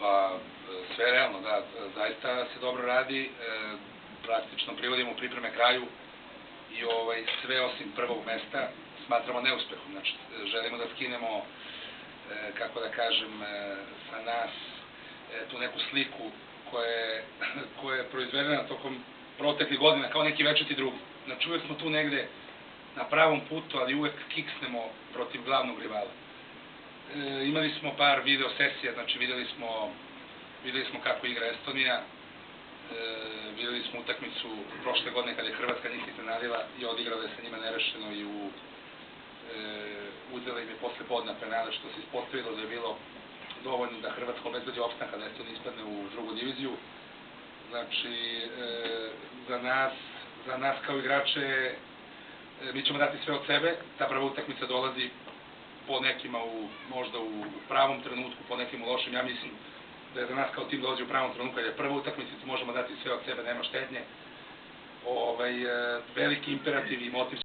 Pa, sve realno, da, zaista se dobro radi, praktično privodimo pripreme kraju i sve osim prvog mesta smatramo neuspehom. Znači, želimo da skinemo, kako da kažem, sa nas tu neku sliku koja je proizvedena tokom proteklih godina kao neki večiti drugi. Znači, uvek smo tu negde na pravom putu, ali uvek kiksnemo protiv glavnog rivala. Imali smo par video sesija, znači videli smo kako igra Estonija, videli smo utakmicu prošle godine kada je Hrvatska njih iznenadila i odigrala je sa njima nerešeno i uzela im je posle podna penala, što se ispostavilo da je bilo dovoljno da Hrvatska obezbedi opstanak kada Estonija ispadne u drugu diviziju. Znači, za nas kao igrače mi ćemo dati sve od sebe, ta prva utakmica dolazi po nekima možda u pravom trenutku, po nekim u lošim. Ja mislim da je za nas kao tim dolazi u pravom trenutku, kada je prva utakmica, možemo dati sve od sebe, nema štednje. Veliki imperativ i motiv